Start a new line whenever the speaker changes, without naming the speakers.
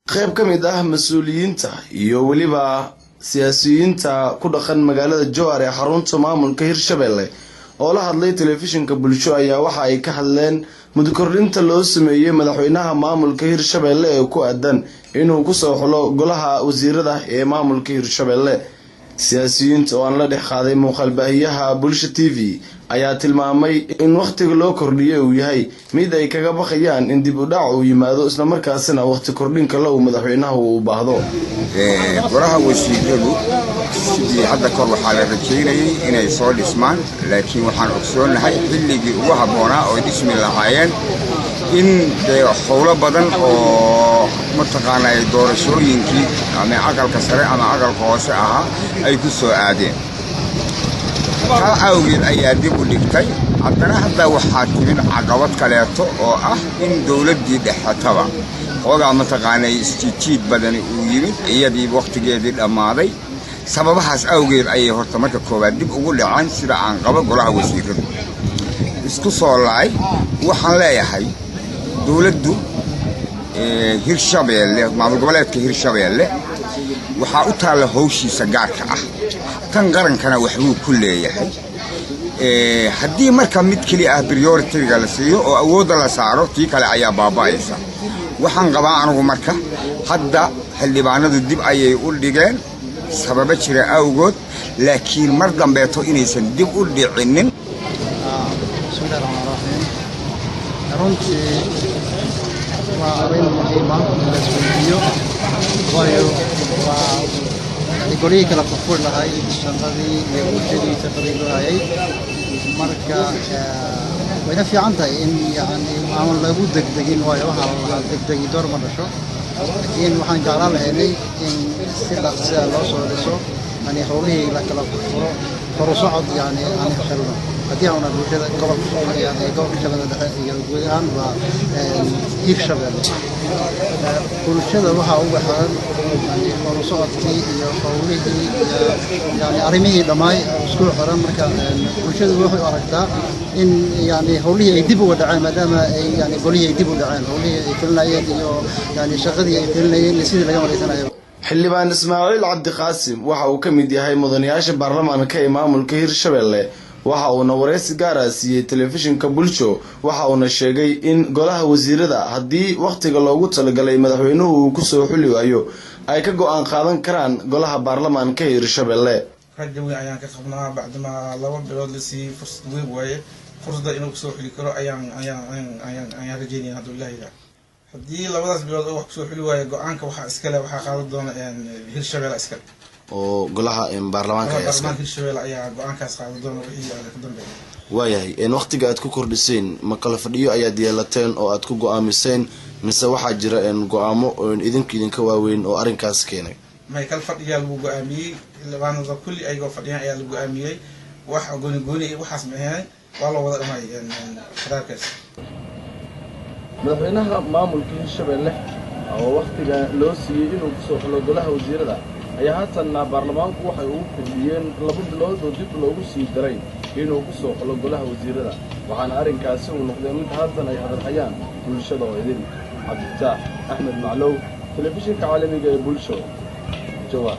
qayb ka mid ah mas'uuliyiinta iyo waliba siyaasiyiinta ku dhaqan magaalada Jowhar ee xarunta maamulka Hirshabelle oo la hadlay telefishinka bulsho ayaa waxa ay ka hadleen muddo-kordhinta loo sameeyay madaxweynaha maamulka Hirshabelle ee ku aadan inuu ku soo xulo golaha wasiirada ee maamulka Hirshabelle. siyaasiyiinta oo aan la dhex qaaday muuqaal baahiyaha Bulsho TV ayaa tilmaamay in waqtiga loo kordhiyay uu yahay mid ay kaga baqayaan in dib u dhac uu yimaado isla markaasina waqti kordhin kale uu madaxweynaha u baahdo.
golaha wasiiradu sidii hadda kor waxaa la rajeynayay inay soo dhismaan, laakiin waxaan ogsoonahay xilligii ugu habboonaa oo dhismi lahaayeen in howlo badan oo mataqaanaa doorashooyinkii ama aqalka sare ama aqalka hoose ahaa ay ku soo aadeen. taa awgeed ayaa dib u dhigtay. haddana hadda waxaa timid caqabad kaleeto oo ah in dowladdii dhexataba xoogaa mataqaanaa istijiid badani uu yimid, iyadii waqtigeedii dhammaaday. sababahaas awgeed ayay horta marka koowaad dib ugu dhaceen sida aan qabo golaha wasiiradu. isku soo laay waxaan leeyahay dowladdu Hirshabelle maamul goboleedka Hirshabelle waxaa u taala hawshiisa gaarka ah, tan qarankana waxbuu ku leeyahay. haddii marka mid kali ah priority-ga la siiyo oo awoodda la saaro, tii kale ayaa baaba'aysa. waxaan qabaa anigu marka hadda xildhibaanadu dib ayay u dhigeen sababa jira awgood, laakiin mar dambeeto inaysan dib u dhicinin.
وأرين مهمة للسويديو ويو ويقولي كلا كفور لهاي الشنطة يوجدي تقريبا هاي مركا وإذا في عندها إن يعني عمل لابد دقيقين ويو دقيق دور مرة شو لكن وحن جعل هني إن سلا الله سولسو يعني حوله لكلا كفور فرصعد يعني عن الحلو هذه هنا الوجود قبل يعني قبل شباب الوجود عن Hirshabelle كل شيء روح أول حال يعني فرصات كي حوله يعني أرمي دماي سكول حرام مركب كل شيء روح أركض إن يعني حوله يدبوا دعاء ما دام يعني قولي يدبوا دعاء حوله يفعلنا يعني شغل يفعلنا نسيت اليوم رئيسنا
xildhibaan Ismaaciil Cabdi Qaasim waxa uu ka mid yahay mudanayaasha baarlamaanka ee maamulka Hirshabelle. waxa uu wareysi gaar ah siiyay telefishinka Bulsho. waxa uu sheegay in golaha wasiirada haddii waqtiga loogu talagalay madaxweynuhu uu ku soo xuli waayo ay ka go'aan qaadan karaan golaha baarlamaanka Hirshabelle.
rajawi ayaan ka qabnaa bacdama laba bilood la sii fursad weyn waaye, fursada inuu ku soo xuli karo ayaan rajeynaa hadduu Ilaahay haddii labadaas bilood oo wax ku soo xuli waayo go'aanka waxa qaadan doona Hirshabelle iska
oo golaha baarlamaanka
Hirshabelle ayaa go'aankaas qaadan doona wixii ay ka dambeeyay.
waayahay in waqtiga aad ku kordhiseen ma kala fadhiyo ayaad yeelateen oo aad ku go'aamiseen mise waxaa jira go'aamo oo idinka waaweyn oo arrinkaas keenay?
ma kala fadhiyaa lagu go'aamiyay, labaanada kulli ay fadhiyaan ayaa lagu go'aamiyay. wax gooni waxaas maxay waa la wada dhamay qaraarkaas.
madaxweynaha maamulka Hirshabelle oo waqtiga loo siiyay inuu ku soo xulo golaha wasiirada ayaa haatan baarlamaanku waxay ugu kordhiyeen 2 bilood oo dib loogu sii daray inuu ku soo xulo golaha wasiirada, waxaana arrinkaasi uu noqday mid haatan ay hadalhayaan bulshada oo idin. Cabdi Fataax Axmed Maclow, telefishinka caalamiga ee Bulsho, Jowhar.